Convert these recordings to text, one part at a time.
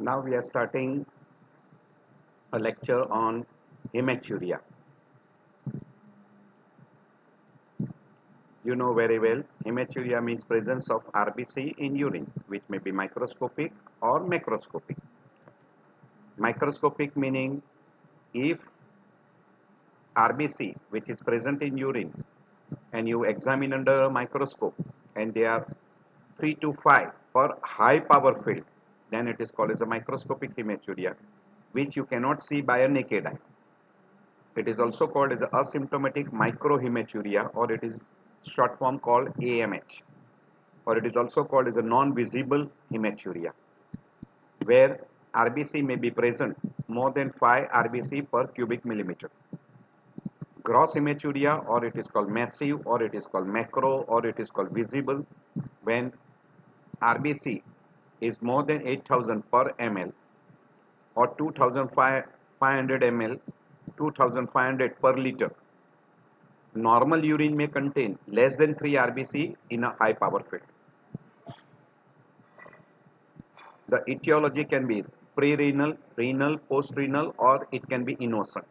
Now we are starting a lecture on hematuria. You know very well, hematuria means presence of RBC in urine, which may be microscopic or macroscopic. Microscopic meaning if RBC, which is present in urine, and you examine under a microscope and they are 3 to 5 per high power field, then it is called as a microscopic hematuria, which you cannot see by a naked eye. It is also called as asymptomatic microhematuria, or it is short form called AMH, or it is also called as a non-visible hematuria, where RBC may be present more than 5 RBC per cubic millimeter. Gross hematuria, or it is called massive, or it is called macro, or it is called visible, when RBC is more than 8000 per ml or 2500 ml, 2500 per liter. Normal urine may contain less than 3 RBC in a high power field. The etiology can be pre-renal, renal, post-renal, or it can be innocent.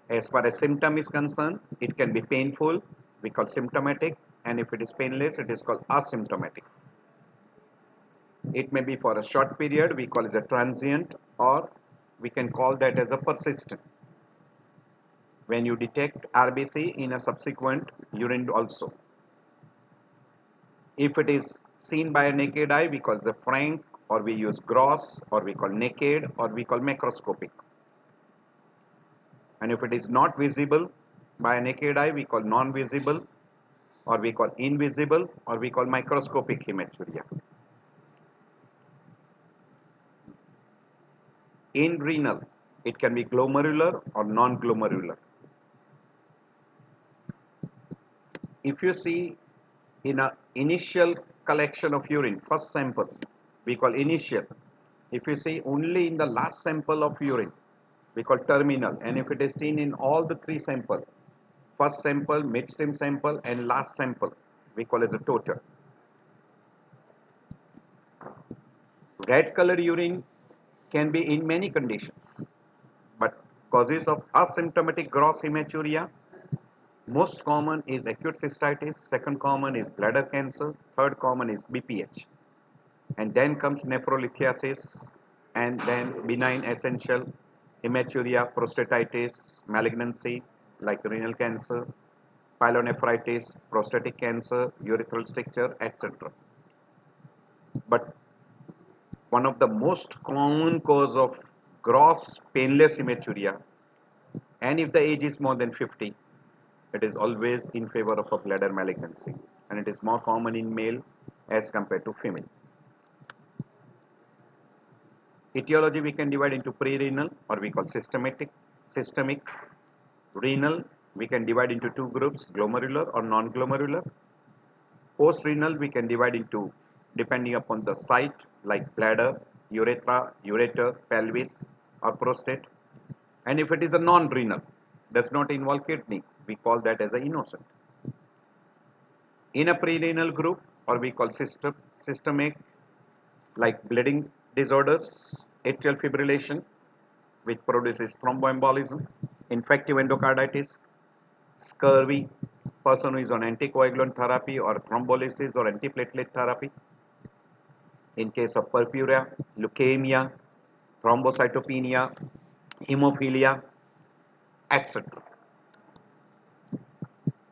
As far as symptom is concerned, it can be painful, we call symptomatic, and if it is painless, it is called asymptomatic. It may be for a short period, we call it a transient, or we can call that as a persistent. When you detect RBC in a subsequent urine also. If it is seen by a naked eye, we call it the frank, or we use gross, or we call naked, or we call macroscopic. And if it is not visible by a naked eye, we call non-visible, or we call invisible, or we call microscopic hematuria. In renal, it can be glomerular or non-glomerular. If you see in an initial collection of urine, first sample, we call initial. If you see only in the last sample of urine, we call terminal. And if it is seen in all the three samples, first sample, midstream sample, and last sample, we call as a total. Red color urine can be in many conditions, but causes of asymptomatic gross hematuria, most common is acute cystitis, second common is bladder cancer, third common is BPH, and then comes nephrolithiasis, and then benign essential hematuria, prostatitis, malignancy like renal cancer, pyelonephritis, prostatic cancer, urethral stricture, etc. But one of the most common cause of gross painless hematuria, and if the age is more than 50, it is always in favor of a bladder malignancy, and it is more common in male as compared to female. Etiology we can divide into pre-renal, or we call systemic. Renal we can divide into two groups, glomerular or non-glomerular. Post-renal we can divide into, depending upon the site, like bladder, urethra, ureter, pelvis, or prostate. And if it is a non-renal, does not involve kidney, we call that as a innocent. In a pre-renal group, or we call systemic, like bleeding disorders, atrial fibrillation, which produces thromboembolism, infective endocarditis, scurvy, person who is on anticoagulant therapy or thrombolysis or antiplatelet therapy. In case of purpura, leukemia, thrombocytopenia, hemophilia, etc.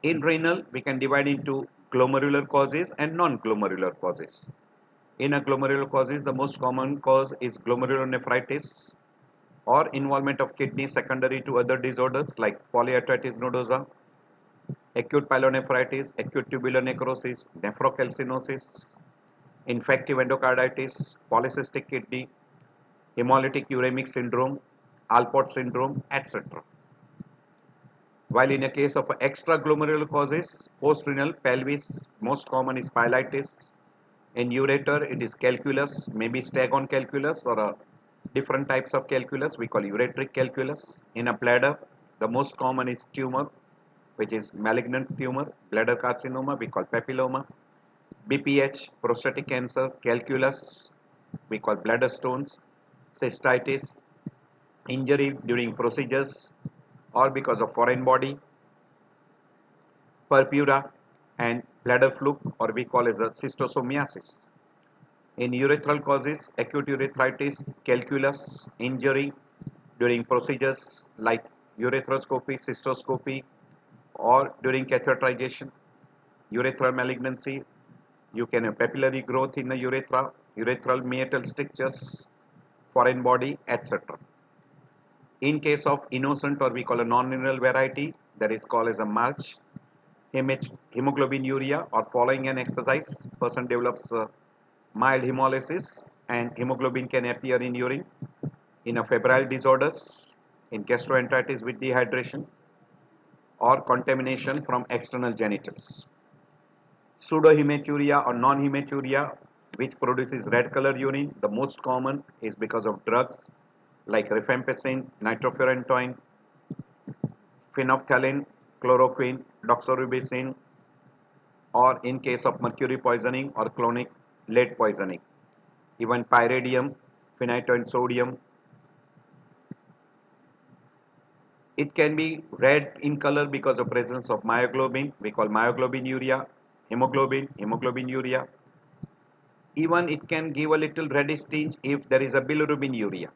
In renal, we can divide into glomerular causes and non-glomerular causes. In a glomerular causes, the most common cause is glomerulonephritis or involvement of kidney secondary to other disorders like polyarteritis nodosa, acute pyelonephritis, acute tubular necrosis, nephrocalcinosis, infective endocarditis, polycystic kidney, hemolytic uremic syndrome, Alport syndrome, etc. While in a case of extraglomerular causes, post-renal, pelvis, most common is pyelitis. In ureter, it is calculus, maybe staghorn calculus or different types of calculus, we call ureteric calculus. In a bladder, the most common is tumor, which is malignant tumor, bladder carcinoma, we call papilloma. BPH, prostatic cancer, calculus. we call bladder stones, cystitis, injury during procedures or because of foreign body, purpura, and bladder fluke, or we call as a schistosomiasis. In urethral causes, acute urethritis, calculus, injury during procedures like urethroskopy, cystoscopy, or during catheterization, urethral malignancy. You can have papillary growth in the urethra, urethral meatal strictures, foreign body, etc. In case of innocent or we call a non-renal variety, that is called as a MARCH, hemoglobinuria, or following an exercise, person develops mild hemolysis and hemoglobin can appear in urine. In a febrile disorders, in gastroenteritis with dehydration, or contamination from external genitals. Pseudohematuria or non-hematuria, which produces red color urine, the most common is because of drugs like rifampicin, nitrofurantoin, phenolphthalein, chloroquine, doxorubicin, or in case of mercury poisoning or chronic lead poisoning. Even pyridium, phenytoin sodium. It can be red in color because of presence of myoglobin, we call myoglobinuria, hemoglobinuria. Even it can give a little reddish tinge if there is a bilirubinuria.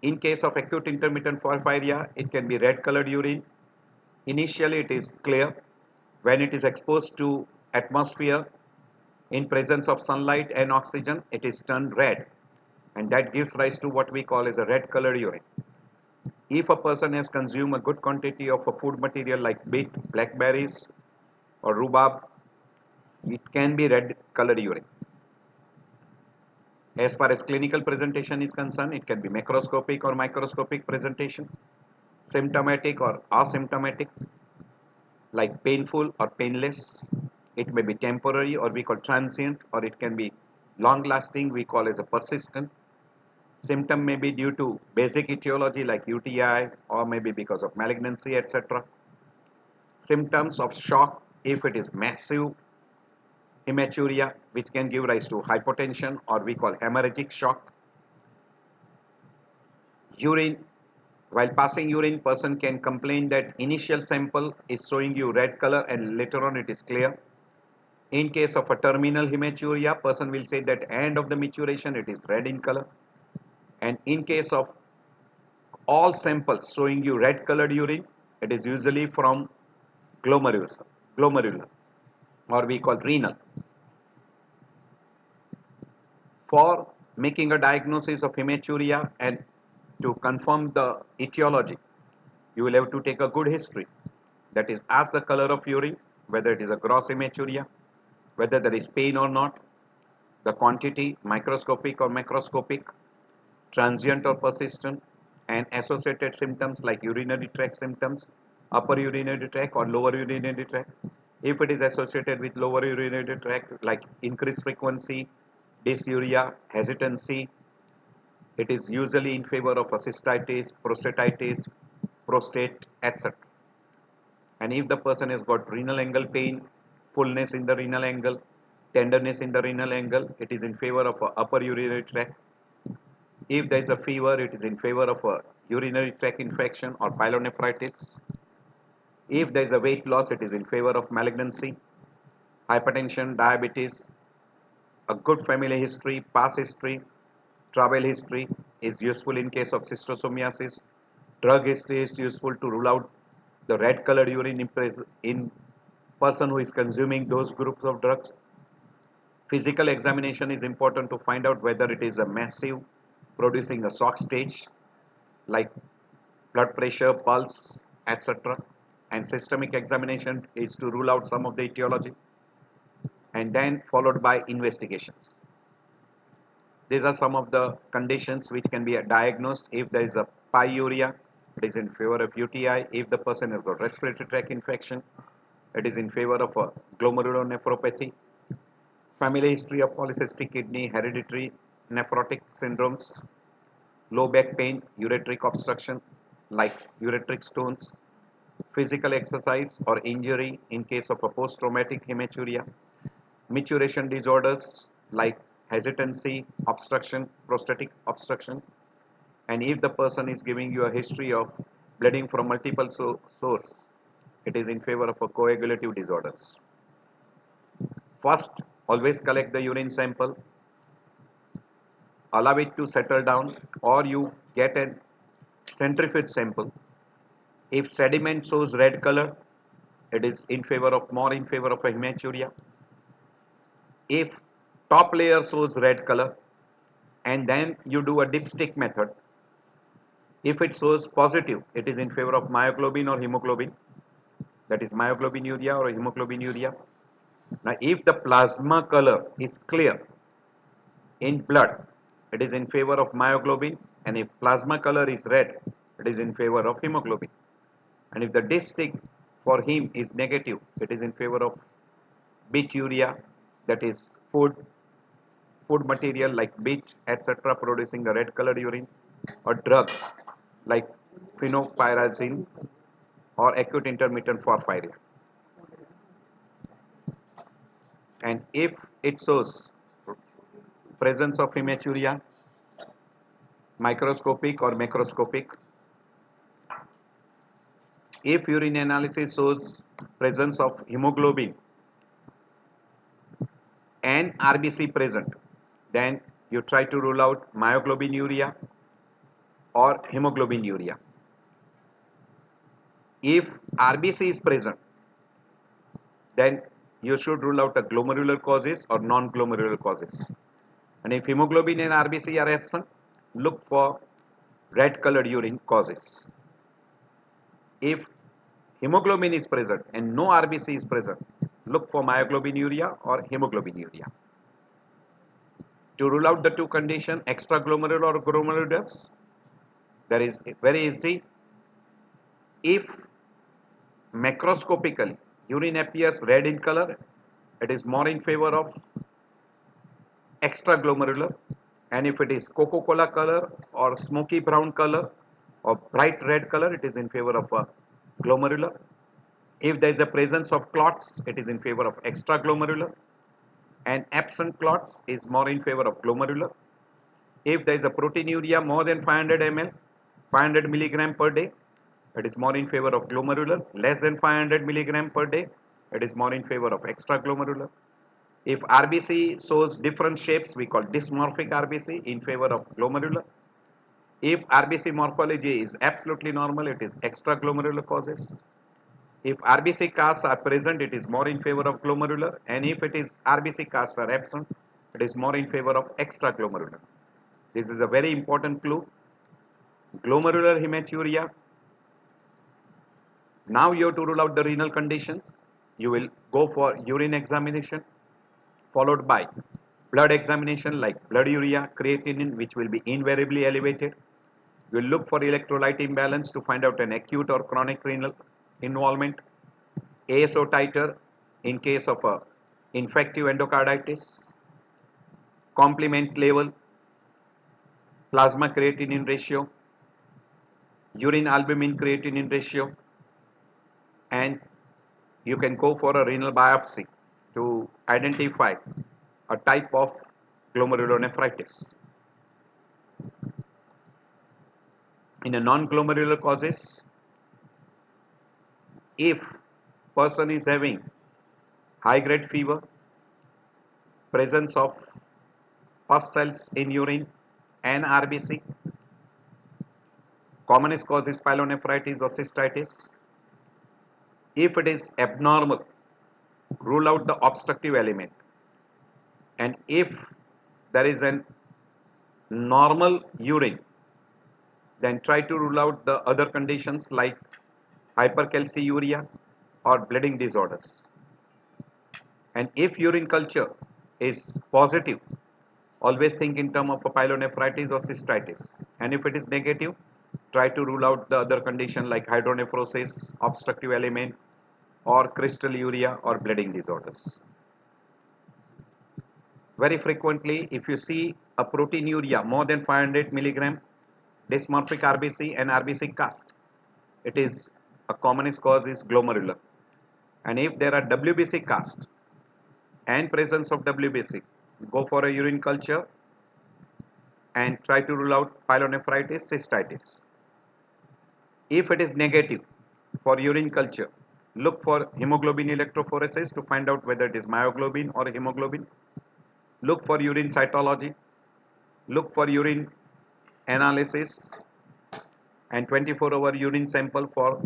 In case of acute intermittent porphyria, it can be red colored urine. Initially it is clear. When it is exposed to atmosphere in presence of sunlight and oxygen, it is turned red, and that gives rise to what we call as a red colored urine. If a person has consumed a good quantity of a food material like beet, blackberries, or rhubarb, it can be red colored urine. As far as clinical presentation is concerned, it can be macroscopic or microscopic presentation, symptomatic or asymptomatic, like painful or painless. It may be temporary or we call transient, or it can be long lasting, we call as a persistent. Symptom may be due to basic etiology like UTI, or maybe because of malignancy, etc. Symptoms of shock, if it is massive hematuria, which can give rise to hypotension or we call hemorrhagic shock. Urine, while passing urine, person can complain that initial sample is showing you red color and later on it is clear. In case of a terminal hematuria, person will say that end of the maturation it is red in color. And in case of all samples showing you red colored urine, it is usually from glomerular, or we call renal. For making a diagnosis of hematuria and to confirm the etiology, you will have to take a good history. That is, ask the color of urine, whether it is a gross hematuria, whether there is pain or not, the quantity, microscopic or macroscopic, transient or persistent, and associated symptoms like urinary tract symptoms, upper urinary tract or lower urinary tract. If it is associated with lower urinary tract like increased frequency, dysuria, hesitancy, it is usually in favor of cystitis, prostatitis, prostate, etc. And if the person has got renal angle pain, fullness in the renal angle, tenderness in the renal angle, it is in favor of upper urinary tract. If there is a fever, it is in favor of a urinary tract infection or pyelonephritis. If there is a weight loss, it is in favor of malignancy, hypertension, diabetes. A good family history, past history, travel history is useful in case of schistosomiasis. Drug history is useful to rule out the red colored urine in person who is consuming those groups of drugs. Physical examination is important to find out whether it is a massive producing a shock stage like blood pressure, pulse, etc. And systemic examination is to rule out some of the etiology, and then followed by investigations. These are some of the conditions which can be diagnosed. If there is a pyuria, it is in favor of UTI. If the person has got respiratory tract infection, it is in favor of a glomerulonephropathy. Family history of polycystic kidney, hereditary nephrotic syndromes, low back pain, ureteric obstruction like ureteric stones, physical exercise or injury in case of a post-traumatic hematuria, maturation disorders like hesitancy, obstruction, prostatic obstruction, and if the person is giving you a history of bleeding from multiple source, it is in favor of a coagulative disorders. First, always collect the urine sample, allow it to settle down, or you get a centrifuge sample. If sediment shows red color, it is in favor of more in favor of a hematuria. If top layer shows red color, and then you do a dipstick method, if it shows positive, it is in favor of myoglobin or hemoglobin, that is myoglobinuria or hemoglobinuria. Now, if the plasma color is clear in blood, it is in favor of myoglobin, and if plasma color is red, it is in favor of hemoglobin. And if the dipstick for heme is negative, it is in favor of bituria, that is food material like beet, etc., producing the red colored urine, or drugs like phenopyrazine or acute intermittent porphyria. And if it shows presence of hematuria, microscopic or macroscopic, if urine analysis shows presence of hemoglobin and RBC present, then you try to rule out myoglobinuria or hemoglobinuria. If RBC is present, then you should rule out a glomerular causes or non-glomerular causes. And if hemoglobin and RBC are absent, look for red colored urine causes. If hemoglobin is present and no RBC is present, look for myoglobinuria or hemoglobinuria. To rule out the two conditions, extraglomerular or glomerulus, that is very easy. If macroscopically urine appears red in color, it is more in favor of extraglomerular, and if it is Coca-Cola color or smoky brown color or bright red color, it is in favor of a glomerular. If there is a presence of clots, it is in favor of extraglomerular, and absent clots is more in favor of glomerular. If there is a proteinuria more than 500 ml, 500 milligram per day, it is more in favor of glomerular. Less than 500 milligram per day, it is more in favor of extraglomerular. If RBC shows different shapes, we call dysmorphic RBC, in favor of glomerular. If RBC morphology is absolutely normal, it is extraglomerular causes. If RBC casts are present, it is more in favor of glomerular, and if it is RBC casts are absent, it is more in favor of extraglomerular. This is a very important clue. Glomerular hematuria. Now you have to rule out the renal conditions. You will go for urine examination, followed by blood examination like blood urea, creatinine, which will be invariably elevated. You will look for electrolyte imbalance to find out an acute or chronic renal involvement. ASO titer in case of a infective endocarditis. Complement level, plasma creatinine ratio, urine albumin creatinine ratio, and you can go for a renal biopsy to identify a type of glomerulonephritis. In a non-glomerular causes, if person is having high grade fever, presence of pus cells in urine and RBC, commonest cause is pyelonephritis or cystitis. If it is abnormal, rule out the obstructive element, and if there is an normal urine, then try to rule out the other conditions like hypercalciuria or bleeding disorders. And if urine culture is positive, always think in terms of a pyelonephritis or cystitis, and if it is negative, try to rule out the other condition like hydronephrosis, obstructive element, or crystalluria or bleeding disorders. Very frequently, if you see a proteinuria more than 500 milligram, dysmorphic RBC and RBC cast, it is a commonest cause is glomerular. And if there are WBC cast and presence of WBC, go for a urine culture and try to rule out pyelonephritis, cystitis. If it is negative for urine culture, look for hemoglobin electrophoresis to find out whether it is myoglobin or hemoglobin. Look for urine cytology. Look for urine analysis and 24-hour urine sample for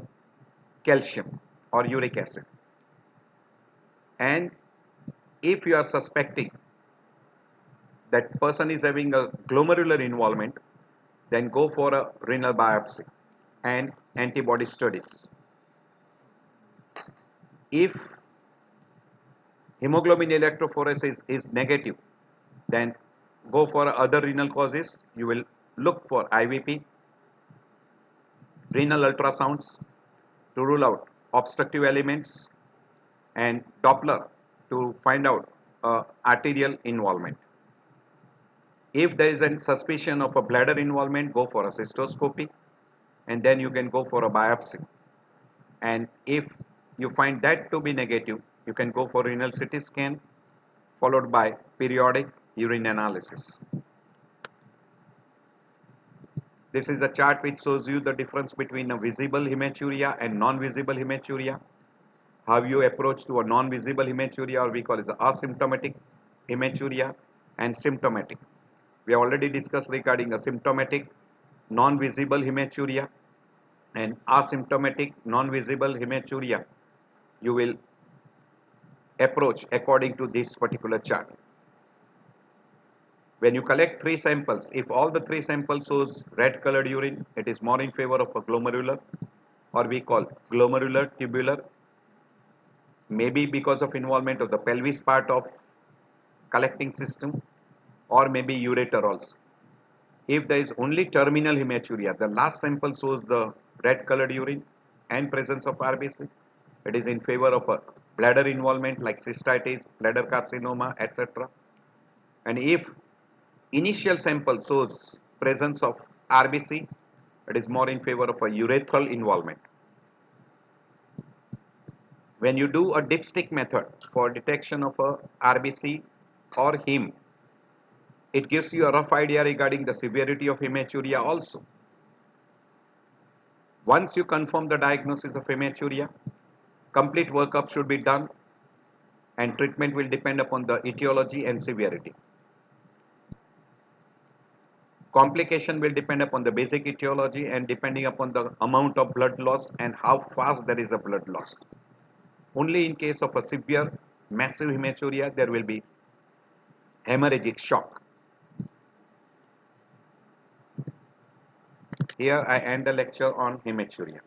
calcium or uric acid. And if you are suspecting that person is having a glomerular involvement, then go for a renal biopsy and antibody studies. If hemoglobin electrophoresis is negative, then go for other renal causes. You will look for IVP, renal ultrasounds to rule out obstructive elements, and Doppler to find out arterial involvement. If there is a suspicion of a bladder involvement, go for a cystoscopy, and then you can go for a biopsy. And if you find that to be negative, you can go for renal CT scan followed by periodic urine analysis. This is a chart which shows you the difference between a visible hematuria and non-visible hematuria. How you approach to a non-visible hematuria, or we call it asymptomatic hematuria, and symptomatic. We have already discussed regarding a symptomatic non-visible hematuria and asymptomatic non-visible hematuria. You will approach according to this particular chart. When you collect 3 samples, if all the 3 samples shows red colored urine, it is more in favor of a glomerular, or we call glomerular tubular, maybe because of involvement of the pelvis part of collecting system, or maybe ureter also. If there is only terminal hematuria, the last sample shows the red colored urine and presence of RBC, it is in favor of a bladder involvement like cystitis, bladder carcinoma, etc. And if initial sample shows presence of RBC, it is more in favor of a urethral involvement. When you do a dipstick method for detection of a RBC or heme, it gives you a rough idea regarding the severity of hematuria also. Once you confirm the diagnosis of hematuria, complete workup should be done and treatment will depend upon the etiology and severity. Complication will depend upon the basic etiology and depending upon the amount of blood loss and how fast there is a blood loss. Only in case of a severe massive hematuria there will be hemorrhagic shock. Here I end the lecture on hematuria.